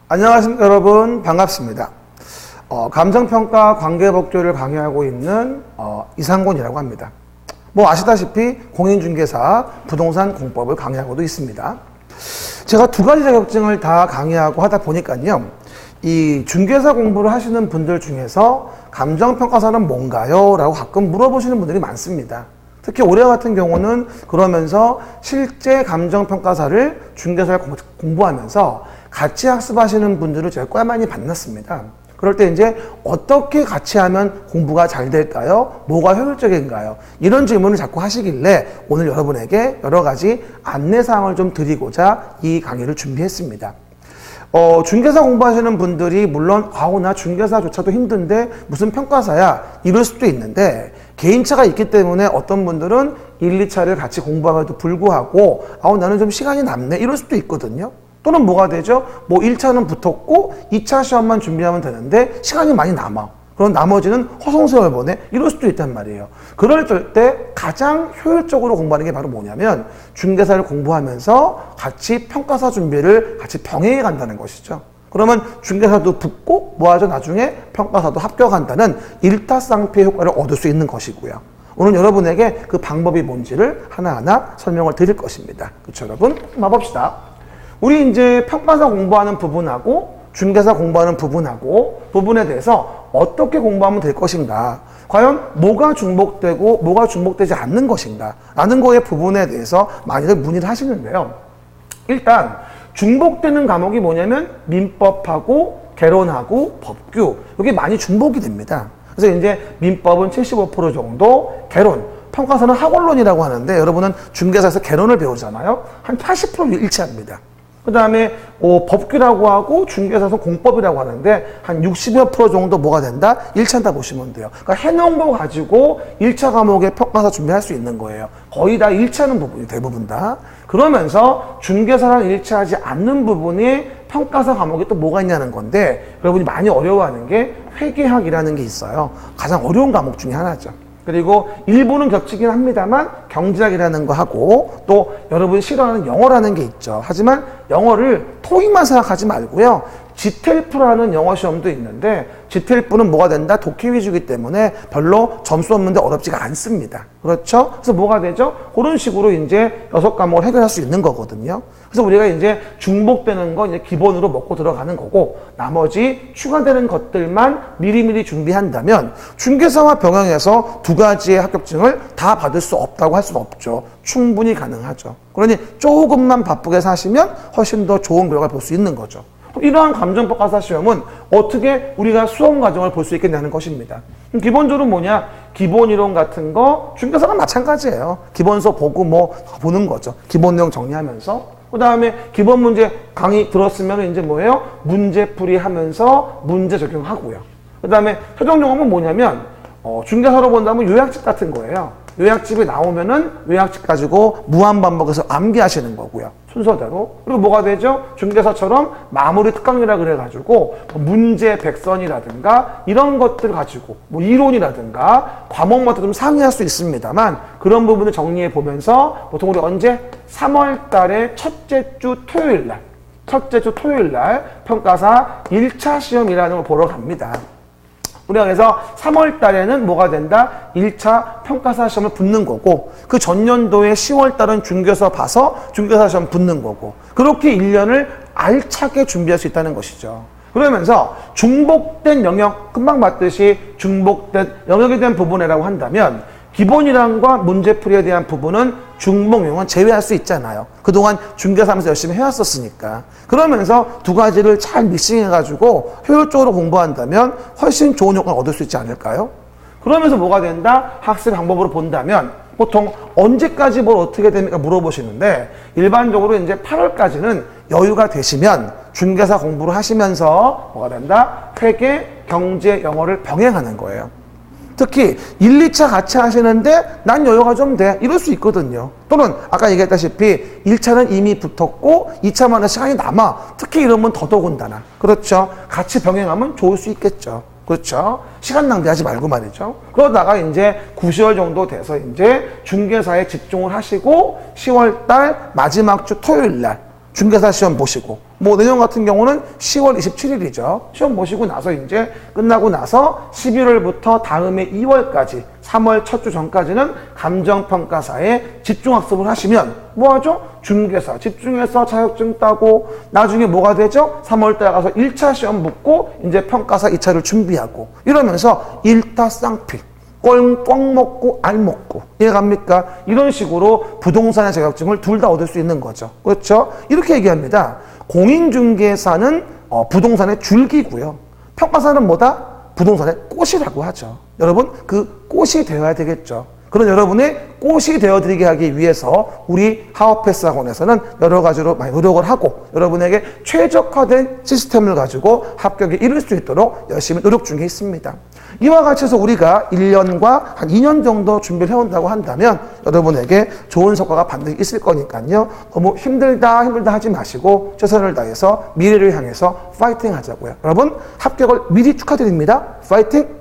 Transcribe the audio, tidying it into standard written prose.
안녕하십니까 여러분, 반갑습니다. 감정평가 관계법규를 강의하고 있는 이상곤이라고 합니다. 뭐 아시다시피 공인중개사 부동산 공법을 강의하고도 있습니다. 제가 두 가지 자격증을 다 강의하고 하다 보니까요, 이 중개사 공부를 하시는 분들 중에서 감정평가사는 뭔가요? 라고 가끔 물어보시는 분들이 많습니다. 특히 올해 같은 경우는 그러면서 실제 감정평가사를 중개사를 공부하면서 같이 학습하시는 분들을 제가 꽤 많이 만났습니다. 그럴 때 이제 어떻게 같이 하면 공부가 잘 될까요? 뭐가 효율적인가요? 이런 질문을 자꾸 하시길래 오늘 여러분에게 여러 가지 안내사항을 좀 드리고자 이 강의를 준비했습니다. 중개사 공부하시는 분들이 물론 나 중개사조차도 힘든데 무슨 평가사야? 이럴 수도 있는데 개인차가 있기 때문에 어떤 분들은 1, 2차를 같이 공부함에도 불구하고 나는 좀 시간이 남네 이럴 수도 있거든요. 또는 뭐가 되죠? 1차는 붙었고 2차 시험만 준비하면 되는데 시간이 많이 남아. 그럼 나머지는 허송세월 보내? 이럴 수도 있단 말이에요. 그럴 때 가장 효율적으로 공부하는 게 바로 뭐냐면 중개사를 공부하면서 같이 평가사 준비를 같이 병행해 간다는 것이죠. 그러면 중개사도 붙고 뭐하죠? 나중에 평가사도 합격한다는 일타쌍피의 효과를 얻을 수 있는 것이고요. 오늘 여러분에게 그 방법이 뭔지를 하나하나 설명을 드릴 것입니다. 그렇죠, 여러분? 한번 봅시다. 우리 이제 평가사 공부하는 부분하고 중개사 공부하는 부분에 대해서 어떻게 공부하면 될 것인가, 과연 뭐가 중복되고 뭐가 중복되지 않는 것인가 라는 거의 부분에 대해서 많이들 문의를 하시는데요. 일단 중복되는 과목이 뭐냐면 민법하고 개론하고 법규, 이게 많이 중복이 됩니다. 그래서 이제 민법은 75% 정도, 개론, 평가사는 학원론이라고 하는데 여러분은 중개사에서 개론을 배우잖아요. 한 80% 일치합니다. 그 다음에 법규라고 하고 중개사에서 공법이라고 하는데 한 60여 % 정도 뭐가 된다? 일치한다 보시면 돼요. 그러니까 해놓은 거 가지고 1차 과목에 평가사 준비할 수 있는 거예요. 거의 다 일치하는 부분이 대부분 다. 그러면서 중개사랑 일치하지 않는 부분이 평가사 과목이 또 뭐가 있냐는 건데, 여러분이 많이 어려워하는 게 회계학이라는 게 있어요. 가장 어려운 과목 중에 하나죠. 그리고 일부는 겹치긴 합니다만 경제학이라는 거 하고 또 여러분이 싫어하는 영어라는 게 있죠. 하지만 영어를 토익만 생각하지 말고요. GTELF라는 영어 시험도 있는데 GTELF는 뭐가 된다? 독해 위주이기 때문에 별로 점수 없는데 어렵지가 않습니다. 그렇죠? 그래서 뭐가 되죠? 그런 식으로 이제 6과목을 해결할 수 있는 거거든요. 그래서 우리가 이제 중복되는 거 이제 기본으로 먹고 들어가는 거고, 나머지 추가되는 것들만 미리미리 준비한다면 중개사와 병행해서 두 가지의 합격증을 다 받을 수 없다고 할 수는 없죠. 충분히 가능하죠. 그러니 조금만 바쁘게 사시면 훨씬 더 좋은 결과를 볼 수 있는 거죠. 이러한 감정평가사 시험은 어떻게 우리가 수험 과정을 볼 수 있겠냐는 것입니다. 기본적으로 뭐냐? 기본 이론 같은 거 중개사가 마찬가지예요. 기본서 보고 보는 거죠. 기본 내용 정리하면서. 그 다음에 기본 문제 강의 들었으면 이제 뭐예요? 문제풀이 하면서 문제 적용하고요. 그 다음에 최종 용어는 뭐냐면 중개사로 본다면 요약집 같은 거예요. 요약집이 나오면은 요약집 가지고 무한반복해서 암기하시는 거고요. 순서대로. 그리고 뭐가 되죠? 중개사처럼 마무리 특강이라 그래가지고 문제 백선이라든가 이런 것들 가지고 이론이라든가 과목마다 좀 상의할 수 있습니다만 그런 부분을 정리해 보면서 보통 우리 언제? 3월 달에 첫째 주 토요일 날 평가사 1차 시험이라는 걸 보러 갑니다. 우리가 그래서 3월 달에는 뭐가 된다? 1차 평가사 시험을 붙는 거고, 그 전년도에 10월 달은 중개사 봐서 중개사 시험 붙는 거고, 그렇게 1년을 알차게 준비할 수 있다는 것이죠. 그러면서 중복된 영역, 금방 봤듯이 중복된 영역에 대한 부분이라고 한다면 기본이란과 문제풀이에 대한 부분은 중복용은 제외할 수 있잖아요. 그동안 중개사하면서 열심히 해왔었으니까. 그러면서 두 가지를 잘 믹싱해가지고 효율적으로 공부한다면 훨씬 좋은 효과를 얻을 수 있지 않을까요? 그러면서 뭐가 된다? 학습 방법으로 본다면 보통 언제까지 뭘 어떻게 됩니까? 물어보시는데 일반적으로 이제 8월까지는 여유가 되시면 중개사 공부를 하시면서 뭐가 된다? 회계, 경제, 영어를 병행하는 거예요. 특히 1, 2차 같이 하시는데 난 여유가 좀 돼. 이럴 수 있거든요. 또는 아까 얘기했다시피 1차는 이미 붙었고 2차만의 시간이 남아. 특히 이러면 더더군다나. 그렇죠. 같이 병행하면 좋을 수 있겠죠. 그렇죠. 시간 낭비하지 말고 말이죠. 그러다가 이제 9, 10월 정도 돼서 이제 중개사에 집중을 하시고 10월 달 마지막 주 토요일 날 중개사 시험 보시고, 뭐 내년 같은 경우는 10월 27일이죠. 시험 보시고 나서 이제 끝나고 나서 11월부터 다음해 2월까지 3월 첫 주 전까지는 감정평가사에 집중학습을 하시면 뭐하죠? 중개사 집중해서 자격증 따고 나중에 뭐가 되죠? 3월달에 가서 1차 시험 붙고 이제 평가사 2차를 준비하고 이러면서 일타쌍필. 꽝 먹고 알 먹고 이해갑니까? 이런 식으로 부동산의 자격증을 둘 다 얻을 수 있는 거죠. 그렇죠? 이렇게 얘기합니다. 공인중개사는 부동산의 줄기고요. 평가사는 뭐다? 부동산의 꽃이라고 하죠. 여러분 그 꽃이 되어야 되겠죠. 그런 여러분의 꽃이 되어드리게 하기 위해서 우리 하워패스학원에서는 여러 가지로 많이 노력을 하고 여러분에게 최적화된 시스템을 가지고 합격에 이를 수 있도록 열심히 노력 중에 있습니다. 이와 같이 해서 우리가 1년과 한 2년 정도 준비를 해온다고 한다면 여러분에게 좋은 성과가 반드시 있을 거니까요. 너무 힘들다 하지 마시고 최선을 다해서 미래를 향해서 파이팅 하자고요. 여러분 합격을 미리 축하드립니다. 파이팅!